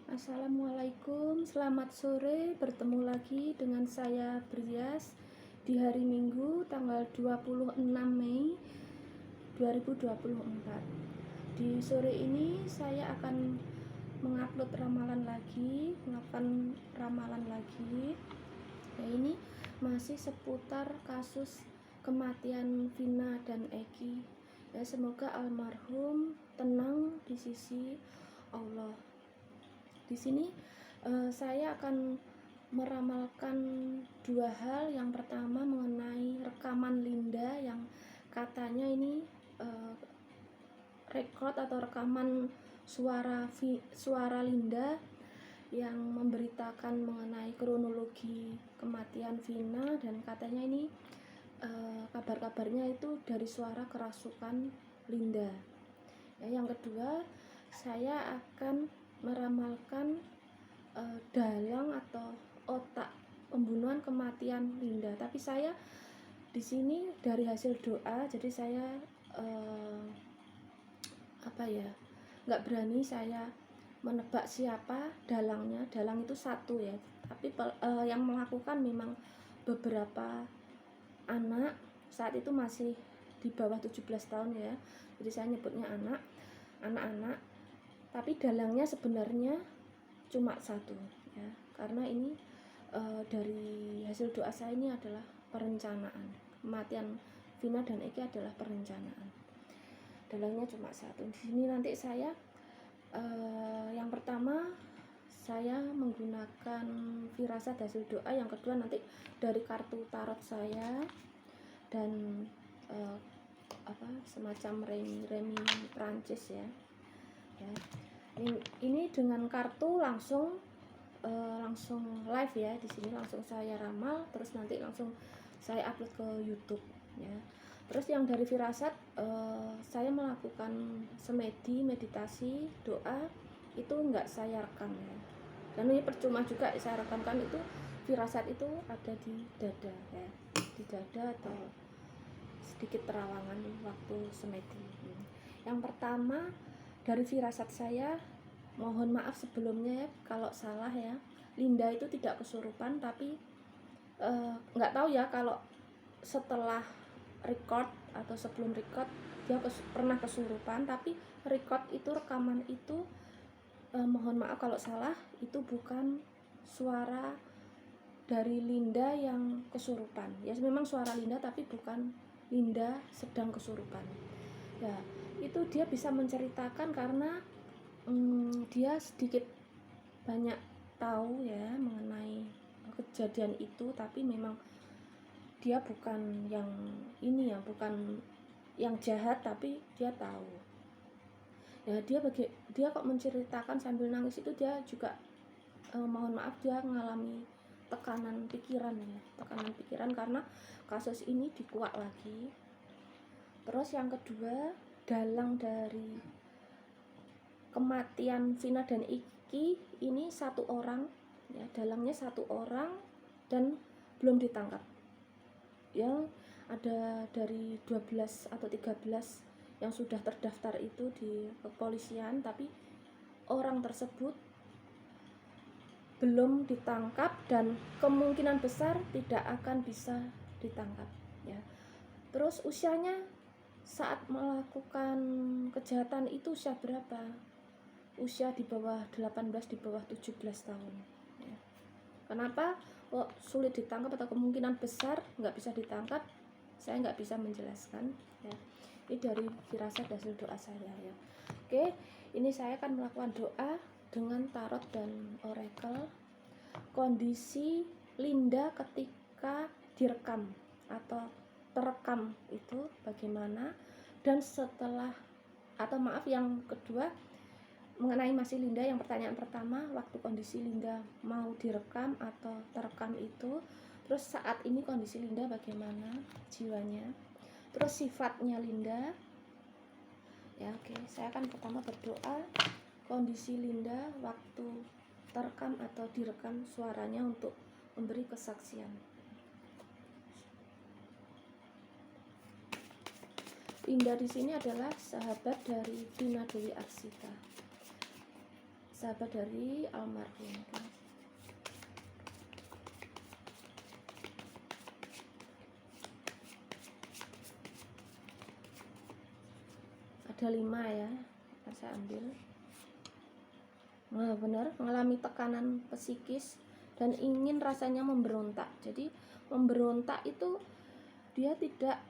Assalamualaikum, selamat sore. Bertemu lagi dengan saya Brias di hari Minggu tanggal 26 Mei 2024. Di sore ini saya akan melakukan ramalan lagi. Ya, ini masih seputar kasus kematian Vina dan Eki. Ya, semoga almarhum tenang di sisi Allah. Di sini saya akan meramalkan dua hal. Yang pertama mengenai rekaman Linda yang katanya ini record atau rekaman suara Linda yang memberitakan mengenai kronologi kematian Vina, dan katanya ini kabar-kabarnya itu dari suara kerasukan Linda. Ya, yang kedua, saya akan meramalkan dalang atau otak pembunuhan kematian Linda. Tapi saya di sini dari hasil doa, jadi saya nggak berani saya menebak siapa dalangnya. Dalang itu satu ya, tapi yang melakukan memang beberapa anak. Saat itu masih di bawah 17 tahun ya, jadi saya nyebutnya anak-anak. Tapi dalangnya sebenarnya cuma satu ya, karena ini dari hasil doa saya ini adalah perencanaan. Kematian Vina dan Eki adalah perencanaan. Dalangnya cuma satu. Di sini nanti saya yang pertama saya menggunakan firasat hasil doa, yang kedua nanti dari kartu tarot saya, dan semacam remi Prancis ya. Ini dengan kartu langsung live ya. Di sini langsung saya ramal, terus nanti langsung saya upload ke YouTube ya. Terus yang dari firasat saya melakukan meditasi doa itu enggak saya rekam ya, karena ini percuma juga saya rekamkan. Itu firasat itu ada di dada ya, di dada atau sedikit terawangan waktu semedi. Yang pertama dari firasat saya, mohon maaf sebelumnya ya kalau salah ya. Linda itu tidak kesurupan, tapi nggak tahu ya kalau setelah record atau sebelum record dia pernah kesurupan. Tapi record itu, rekaman itu, mohon maaf kalau salah, itu bukan suara dari Linda yang kesurupan ya. Memang suara Linda tapi bukan Linda sedang kesurupan ya. Itu dia bisa menceritakan karena dia sedikit banyak tahu ya mengenai kejadian itu, tapi memang dia bukan yang ini ya, bukan yang jahat, tapi dia tahu ya. Dia kok menceritakan sambil nangis itu, dia juga mohon maaf dia mengalami tekanan pikiran karena kasus ini dikuak lagi. Terus yang kedua, dalang dari kematian Vina dan Eki ini satu orang ya, dalangnya satu orang dan belum ditangkap. Yang ada dari 12 atau 13 yang sudah terdaftar itu di kepolisian, tapi orang tersebut belum ditangkap dan kemungkinan besar tidak akan bisa ditangkap ya. Terus usianya saat melakukan kejahatan itu usia berapa? Usia di bawah 18, di bawah 17 tahun ya. Kenapa kok sulit ditangkap atau kemungkinan besar nggak bisa ditangkap, saya nggak bisa menjelaskan ya. Ini dari firasat hasil doa saya ya. Oke, ini saya akan melakukan doa dengan tarot dan oracle. Kondisi Linda ketika direkam atau terekam itu bagaimana, dan setelah, atau maaf, yang kedua mengenai masih Linda. Yang pertanyaan pertama, waktu kondisi Linda mau direkam atau terekam itu, terus saat ini kondisi Linda bagaimana jiwanya, terus sifatnya Linda ya. Oke, saya akan pertama berdoa kondisi Linda waktu terekam atau direkam suaranya untuk memberi kesaksian. Linda di sini adalah sahabat dari Vina Dewi Arsita. sahabat dari almarhum. Ada 5 ya, saya ambil. Nah, benar, mengalami tekanan psikis dan ingin rasanya memberontak. Jadi memberontak itu dia tidak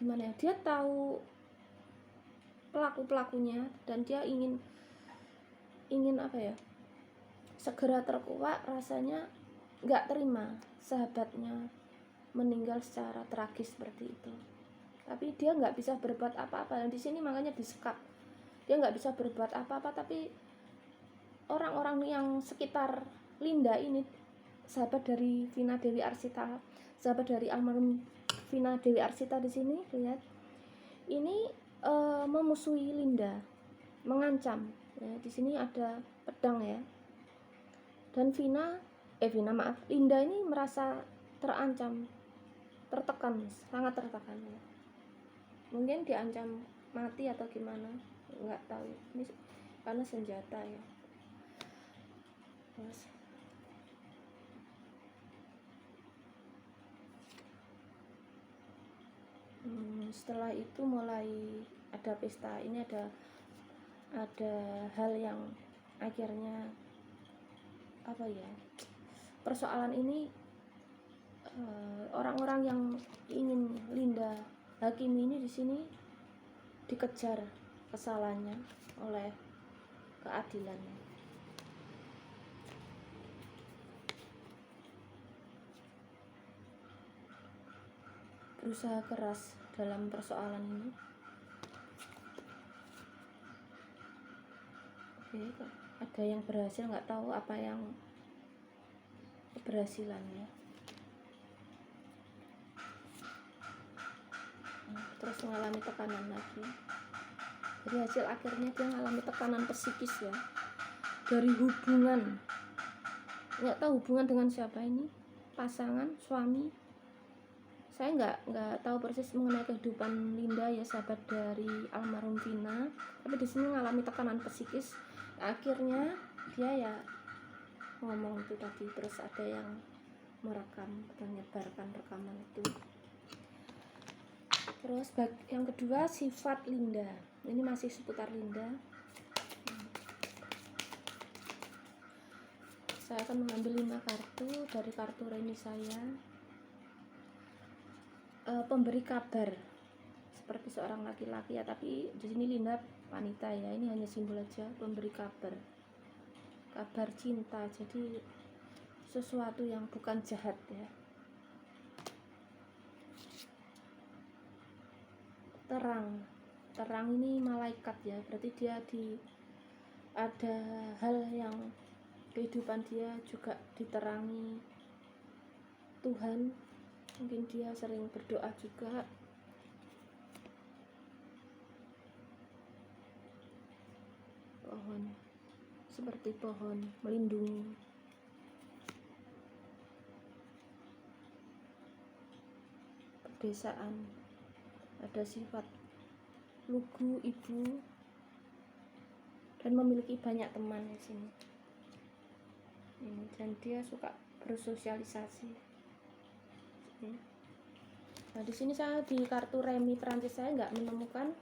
gimana ya, dia tahu pelaku-pelakunya dan dia ingin apa ya, segera terkuak. Rasanya nggak terima sahabatnya meninggal secara tragis seperti itu, tapi dia nggak bisa berbuat apa-apa. Dan di sini makanya disekap, dia nggak bisa berbuat apa-apa. Tapi orang-orang yang sekitar Linda ini, sahabat dari Vina Dewi Arsita, sahabat dari almarhum Vina Dewi Arsita, di sini lihat, ini memusuhi Linda, mengancam ya. Di sini ada pedang ya, dan Linda ini merasa terancam, tertekan, sangat tertekan ya. Mungkin diancam mati atau gimana, nggak tahu. Ini karena senjata ya. Terus setelah itu mulai ada pesta. Ini ada hal yang akhirnya apa ya, persoalan ini orang-orang yang ingin Linda hakimi ini di sini dikejar kesalahannya oleh keadilannya. Berusaha keras dalam persoalan ini. Oke, ada yang berhasil, nggak tahu apa yang keberhasilannya. Terus mengalami tekanan lagi. Jadi hasil akhirnya dia mengalami tekanan psikis ya, dari hubungan, nggak tahu hubungan dengan siapa ini, pasangan, suami. Saya nggak tahu persis mengenai kehidupan Linda ya, sahabat dari almarhum Vina. Tapi di sini mengalami tekanan psikis. Akhirnya dia ya ngomong itu tadi. Terus ada yang merekam, menyebarkan rekaman itu. Terus yang kedua, sifat Linda. Ini masih seputar Linda. Saya akan mengambil 5 kartu dari kartu remi saya. Pemberi kabar, seperti seorang laki-laki ya, tapi di sini Linda wanita ya. Ini hanya simbol aja, pemberi kabar cinta. Jadi sesuatu yang bukan jahat ya. Terang ini malaikat ya, berarti dia ada hal yang kehidupan dia juga diterangi Tuhan. Mungkin dia sering berdoa juga. Pohon, seperti pohon melindungi. Pedesaan, ada sifat lugu, ibu, dan memiliki banyak teman di sini. Dan dia suka bersosialisasi. Nah, di sini saya di kartu remi Perancis saya nggak menemukan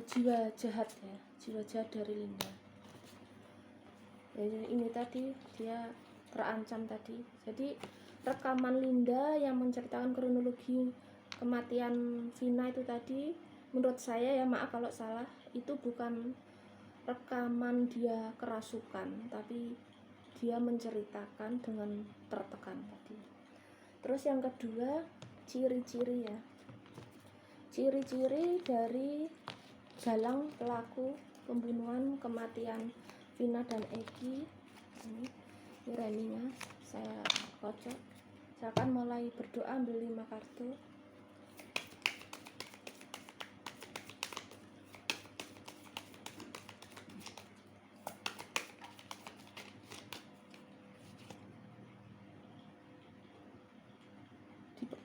jiwa jahat ya, jiwa jahat dari Linda. Jadi ini tadi dia terancam tadi. Jadi rekaman Linda yang menceritakan kronologi kematian Vina itu tadi, menurut saya ya, maaf kalau salah, itu bukan rekaman dia kerasukan, tapi dia menceritakan dengan tertekan tadi. Terus yang kedua, ciri-ciri ya, ciri-ciri dari jalang pelaku pembunuhan kematian Vina dan Eki. Ini reminya saya kocok. Saya akan mulai berdoa, ambil 5 kartu.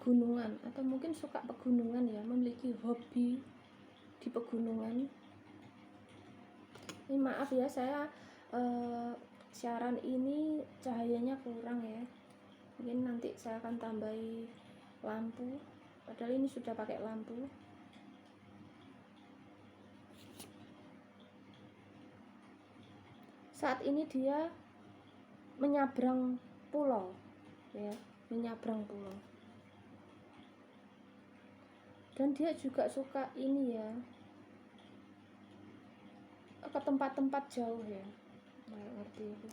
Pegunungan, atau mungkin suka pegunungan ya, memiliki hobi di pegunungan. Ini maaf ya, saya siaran ini cahayanya kurang ya, mungkin nanti saya akan tambahi lampu, padahal ini sudah pakai lampu. Saat ini dia menyabrang pulau ya, menyabrang pulau. Dan dia juga suka ini ya, ke tempat-tempat jauh ya, nggak ngerti itu.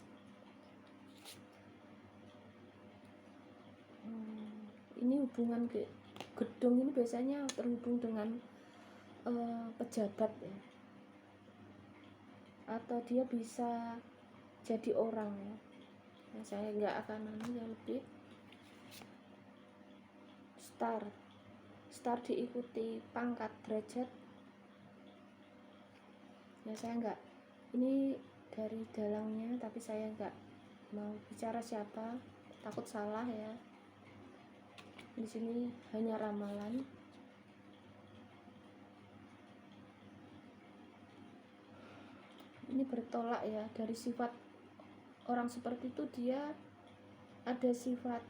Ini hubungan ke gedung ini biasanya terhubung dengan pejabat ya, atau dia bisa jadi orang ya. Nah, saya nggak akan yang lebih star diikuti pangkat derajat ya. Saya nggak, ini dari dalangnya, tapi saya nggak mau bicara siapa, takut salah ya. Di sini hanya ramalan. Ini bertolak ya dari sifat orang seperti itu. Dia ada sifat